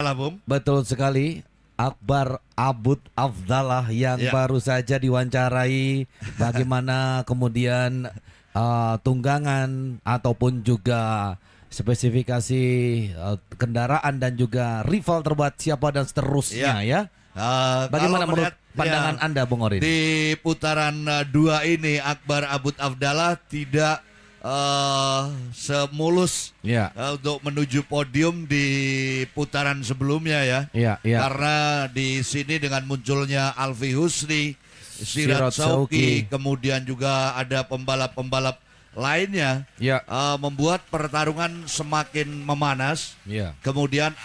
Afdallah, Bung. Betul sekali. Akbar Abud Afdallah yang baru saja diwawancarai bagaimana kemudian tunggangan ataupun juga spesifikasi kendaraan dan juga rival terbuat siapa dan seterusnya ya. Bagaimana menurut pandangan Anda, Bung Orin? Di putaran 2 ini Akbar Abud Afdallah tidak semulus untuk menuju podium di putaran sebelumnya ya. Karena di sini dengan munculnya Alfi Husni, Sirat Sauki, kemudian juga ada pembalap-pembalap lainnya, membuat pertarungan semakin memanas. Kemudian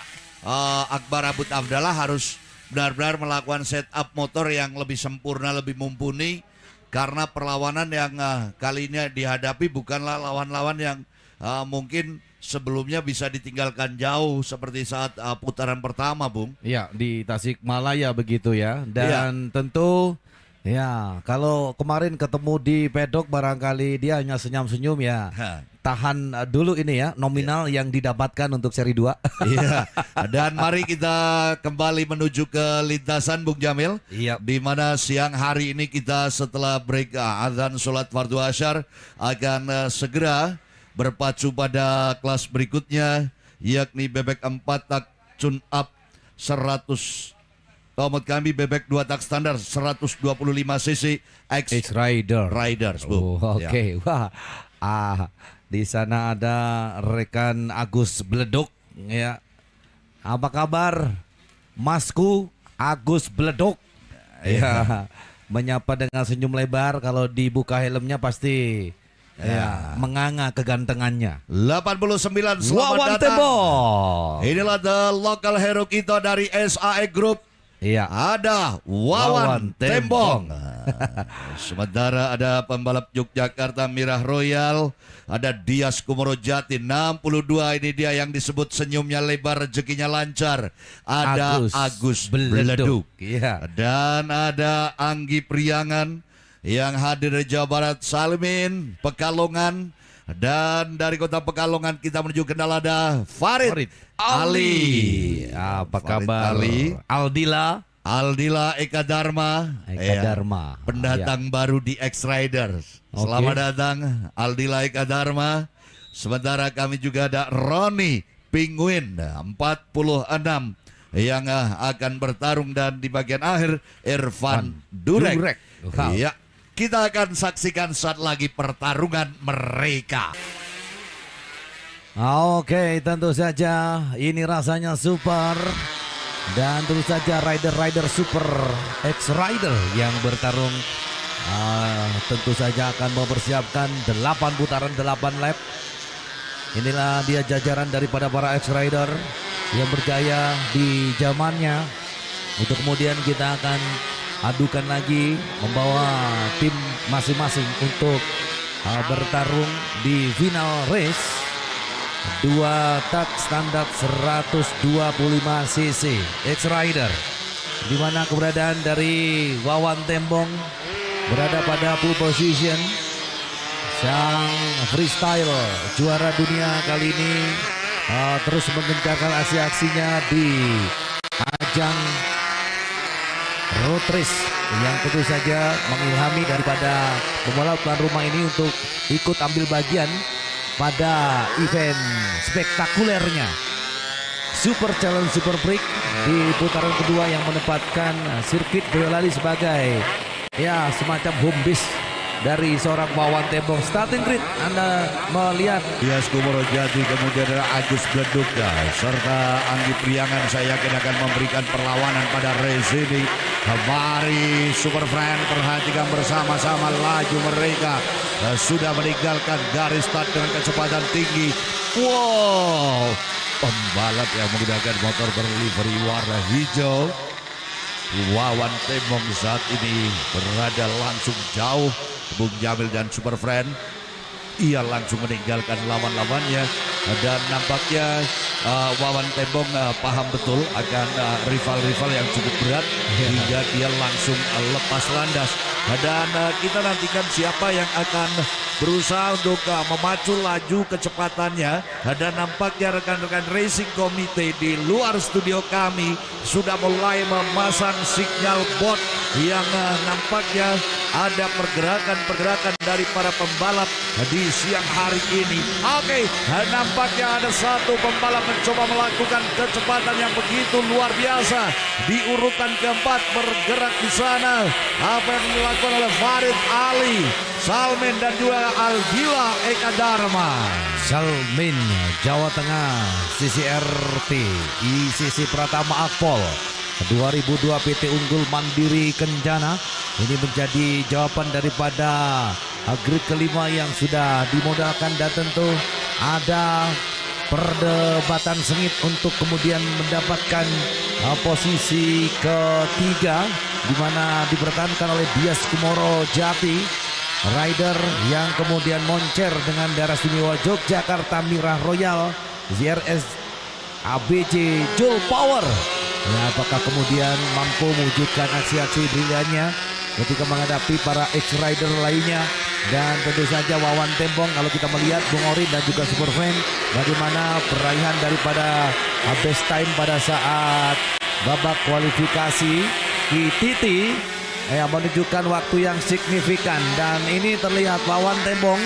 Akbar Abud Afdallah harus benar-benar melakukan setup motor yang lebih sempurna, lebih mumpuni. Karena perlawanan yang kali ini dihadapi bukanlah lawan-lawan yang mungkin sebelumnya bisa ditinggalkan jauh seperti saat putaran pertama, Bung. Iya, di Tasikmalaya begitu ya. Dan tentu ya kalau kemarin ketemu di pedok barangkali dia hanya senyum-senyum ya. Tahan dulu ini ya nominal yang didapatkan untuk seri 2. Iya. Dan mari kita kembali menuju ke lintasan, Bung Jamil. Di mana siang hari ini kita setelah break azan sholat fardu asyar akan segera berpacu pada kelas berikutnya, yakni bebek 4 tak tune up 100. Maksud kami bebek 2 tak standar 125 cc X-Riders, Bung. Oke. Wah. Di sana ada rekan Agus Bledok ya. Apa kabar Masku Agus Bledok? Ya, menyapa dengan senyum lebar. Kalau dibuka helmnya pasti menganga kegantengannya. 89 selamat Wawan datang. Tembong. Inilah the local hero kita dari SAE Group. Ada Wawan Tembong. Sementara ada pembalap Yogyakarta Mirah Royal, ada Dias Kumorojati 62, ini dia yang disebut senyumnya lebar, rezekinya lancar. Ada Agus Beleduk. Dan ada Anggi Priangan yang hadir dari Jawa Barat, Salimin Pekalongan. Dan dari kota Pekalongan kita menuju Kendal ada Farid Ali. Apa kabar Ali? Aldila Eka Dharma. Pendatang baru di X-Riders. Selamat datang Aldila Eka Dharma. Sementara kami juga ada Roni Penguin 46 yang akan bertarung, dan di bagian akhir Irfan Durek. Kita akan saksikan saat lagi pertarungan mereka. Oke, tentu saja ini rasanya super. Dan tentu saja rider-rider super X-Rider yang bertarung tentu saja akan mempersiapkan 8 putaran 8 lap. Inilah dia jajaran daripada para X-Rider yang berjaya di zamannya. Untuk kemudian kita akan adukan lagi membawa tim masing-masing untuk bertarung di final race 2 tak standar 125 cc X-Rider, di mana keberadaan dari Wawan Tembong berada pada pole position. Sang freestyle juara dunia kali ini terus menggencarkan aksi-aksinya di ajang road race yang tentu saja mengilhami daripada pembalap tuan rumah ini untuk ikut ambil bagian pada event spektakulernya Super Challenge Super Break di putaran kedua yang menempatkan sirkuit Boyolali sebagai semacam home base dari seorang Wawan Tembong. Starting grid Anda melihat Dias Kumorojati, kemudian ada Agus Bleduk serta Anggi Priangan. Saya yakin akan memberikan perlawanan pada race ini. Mari Super Friend perhatikan bersama-sama laju mereka. Sudah meninggalkan garis start dengan kecepatan tinggi. Wow, pembalap yang menggunakan motor berlivery warna hijau. Wawan Tembong saat ini berada langsung jauh Bung Jamil dan Super Friend. Ia langsung meninggalkan lawan-lawannya dan nampaknya Wawan Tembong paham betul akan rival-rival yang cukup berat hingga dia langsung lepas landas. Dan kita nantikan siapa yang akan berusaha untuk memacu laju kecepatannya. Dan nampaknya rekan-rekan racing komite di luar studio kami sudah mulai memasang sinyal bot yang nampaknya ada pergerakan-pergerakan dari para pembalap di siang hari ini. Oke, nampaknya ada satu pembalap mencoba melakukan kecepatan yang begitu luar biasa. Di urutan keempat bergerak di sana. Apa yang dilakukan oleh Farid Ali, Salmin dan juga Aldila Eka Dharma. Salmin, Jawa Tengah, sisi RT, ICC Pratama Akpol. 2002 PT Unggul Mandiri Kencana. Ini menjadi jawaban daripada grid kelima yang sudah dimodalkan, dan tentu ada perdebatan sengit untuk kemudian mendapatkan posisi ketiga, di mana dipertahankan oleh Dias Kumoro Jati, rider yang kemudian moncer dengan daerah istimewa Yogyakarta Mirah Royal ZRS ABC Joule Power. Ya, apakah kemudian mampu mewujudkan aksi-aksi briliannya ketika menghadapi para ex-rider lainnya. Dan tentu saja Wawan Tembong, kalau kita melihat Bung Orin dan juga Superfan, bagaimana peraihan daripada best time pada saat babak kualifikasi Kititi menunjukkan waktu yang signifikan. Dan ini terlihat Wawan Tembong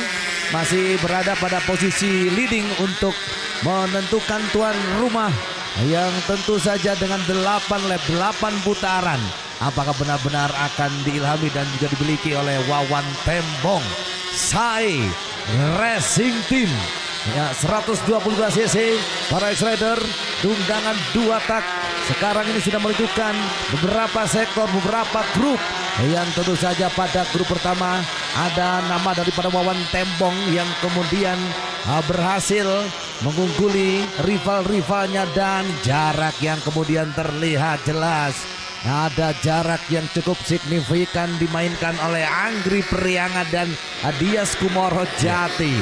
masih berada pada posisi leading untuk menentukan tuan rumah, yang tentu saja dengan 8 lap 8 putaran. Apakah benar-benar akan diilhami dan juga dimiliki oleh Wawan Tembong? Sai Racing Team ya, 122 cc para X-Rider, tunggangan 2 tak. Sekarang ini sudah menunjukkan beberapa sektor, beberapa grup, yang tentu saja pada grup pertama ada nama daripada Wawan Tembong yang kemudian berhasil mengungguli rival-rivalnya, dan jarak yang kemudian terlihat jelas. Ada jarak yang cukup signifikan dimainkan oleh Anggri Priangan dan Dias Kumoro Jati.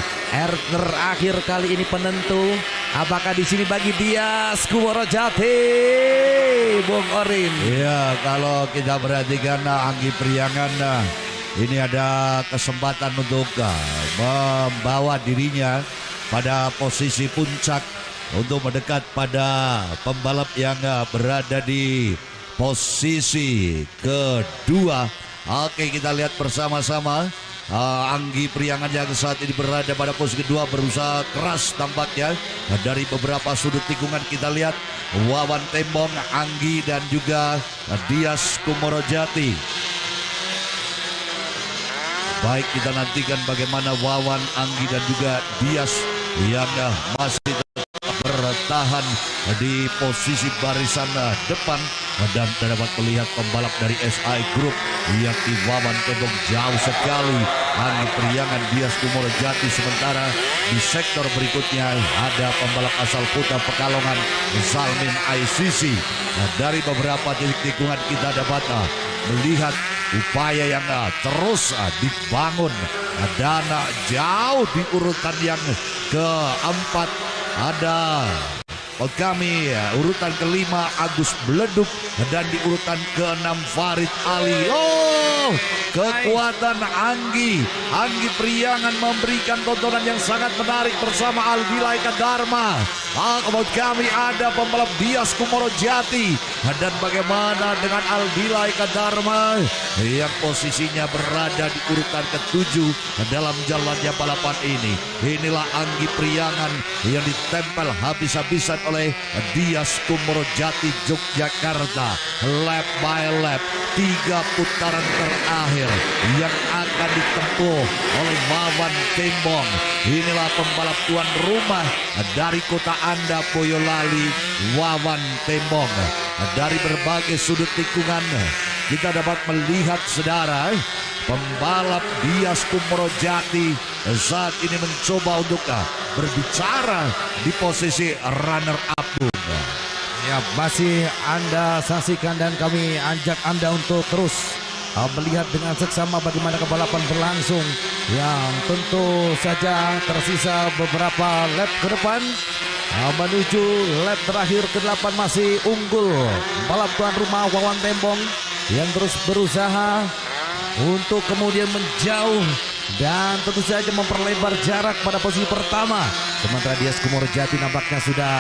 Terakhir kali ini penentu. Apakah di sini bagi Dias Kumoro Jati, Bung Orin? Iya, kalau kita perhatikan Anggri Priangan, ini ada kesempatan untuk membawa dirinya pada posisi puncak untuk mendekat pada pembalap yang berada di posisi kedua. Oke, kita lihat bersama-sama. Anggi Priangan yang saat ini berada pada posisi kedua berusaha keras tampaknya. Dari beberapa sudut tikungan kita lihat Wawan Tembong, Anggi dan juga Dias Kumoro Jati. Baik, kita nantikan bagaimana Wawan, Anggi dan juga Dias yang masih bertahan di posisi barisan depan. Dan dapat melihat pembalap dari SI Group yakni Wawan Tembong jauh sekali Anggi Priangan, Dias Kumoro Jati. Sementara di sektor berikutnya ada pembalap asal Kuta Pekalongan, Salmin ICC. Dari beberapa titik tikungan kita dapat melihat upaya yang terus dibangun. Dan jauh di urutan yang keempat ada kami urutan kelima Agus Bleduk, dan di urutan keenam Farid Ali. Kekuatan Anggi Priangan memberikan tontonan yang sangat menarik bersama Aldila Eka Dharma. Kami ada pembalap Dias Kumoro Jati, dan bagaimana dengan Aldila Eka Dharma yang posisinya berada di urutan ketujuh dalam jalannya balapan ini. Inilah Anggi Priangan yang ditempel habis-habisan oleh Dias Kumoro Jati Yogyakarta. Lap by lap, 3 putaran terakhir yang akan ditempuh oleh Wawan Tembong. Inilah pembalap tuan rumah dari kota Anda, Boyolali, Wawan Tembong. Dari berbagai sudut tikungan kita dapat melihat, saudara, pembalap Dias Kumoro Jati saat ini mencoba untuk berbicara di posisi runner up. Ya, masih Anda saksikan dan kami ajak Anda untuk terus melihat dengan seksama bagaimana balapan berlangsung, yang tentu saja tersisa beberapa lap ke depan menuju lap terakhir ke-8. Masih unggul balap tuan rumah Wawan Tembong yang terus berusaha untuk kemudian menjauh dan tentu saja memperlebar jarak pada posisi pertama. Sementara Dias Kumorojati nampaknya sudah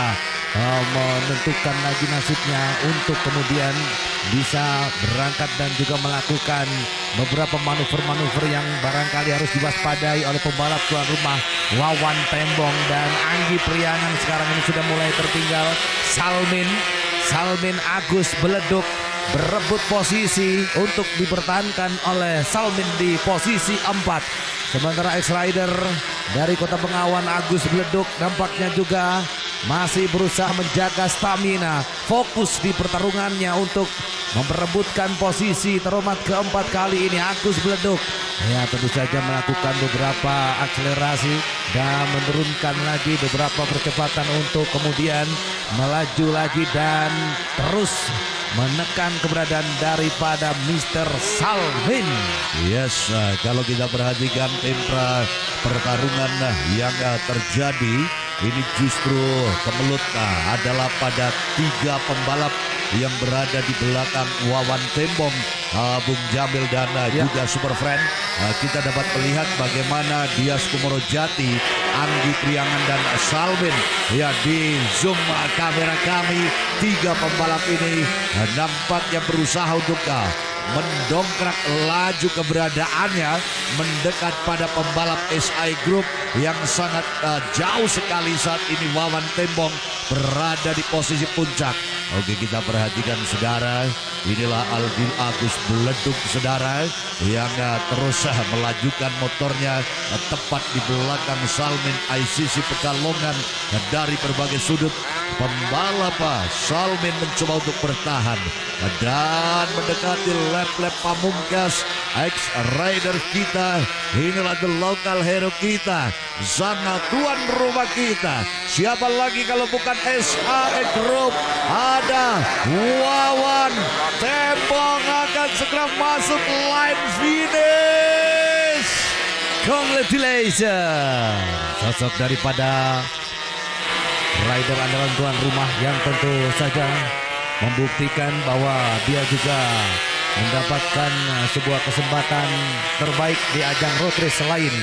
menentukan lagi nasibnya untuk kemudian bisa berangkat dan juga melakukan beberapa manuver-manuver yang barangkali harus diwaspadai oleh pembalap tuan rumah Wawan Tembong. Dan Anggi Priangan sekarang ini sudah mulai tertinggal. Salmin Agus Beleduk berebut posisi untuk dipertahankan oleh Salmin di posisi 4. Sementara X-Rider dari Kota Bengawan Agus Beleduk nampaknya juga masih berusaha menjaga stamina, fokus di pertarungannya untuk memperebutkan posisi terhormat keempat kali ini. Agus Beleduk ya tentu saja melakukan beberapa akselerasi dan menurunkan lagi beberapa percepatan untuk kemudian melaju lagi dan terus menekan keberadaan daripada Mr. Salmin. Yes, kalau kita perhatikan tempra pertarungan yang terjadi ini justru kemelut adalah pada 3 pembalap yang berada di belakang Wawan Tembong, Bung Jamil dan juga Super Friend. Kita dapat melihat bagaimana Dias Kumorojati, Anggi Priangan dan Salmin ya di zoom kamera kami. 3 pembalap ini nampaknya berusaha untuk mendongkrak laju keberadaannya mendekat pada pembalap SI Group yang sangat jauh sekali saat ini. Wawan Tembong berada di posisi puncak. Oke, kita perhatikan saudara, inilah Aldil Agus Beleduk saudara yang terus melajukan motornya tepat di belakang Salmin ICC Pekalongan. Dari berbagai sudut pembalap Salmin mencoba untuk bertahan dan mendekati lap-lap pamungkas. X-Rider kita, inilah the local hero kita, sang tuan rumah kita. Siapa lagi kalau bukan SAE Group? Ada Wawan Tembong akan segera masuk line finish. Congratulations, sosok daripada rider andalan tuan rumah yang tentu saja membuktikan bahwa dia juga mendapatkan sebuah kesempatan terbaik di ajang road race selain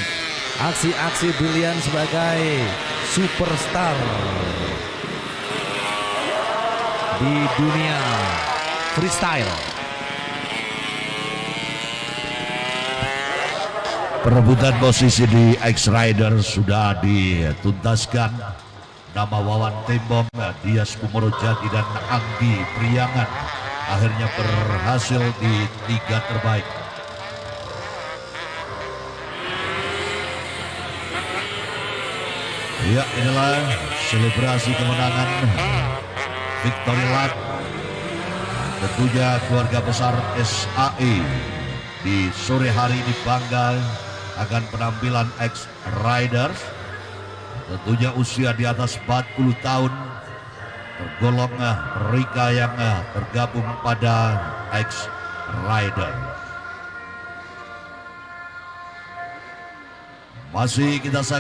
aksi-aksi brilian sebagai superstar di dunia freestyle. Perebutan posisi di X-Rider sudah dituntaskan. Nama Wawan Tembong, Dias Kumorojati dan Anggi Priangan akhirnya berhasil di 3 terbaik. Ya, inilah selebrasi kemenangan Victory Lap. Tentunya keluarga besar SAE di sore hari ini bangga akan penampilan X-Riders. Tentunya usia di atas 40 tahun tergolong mereka yang tergabung pada X-Rider. Masih kita saksikan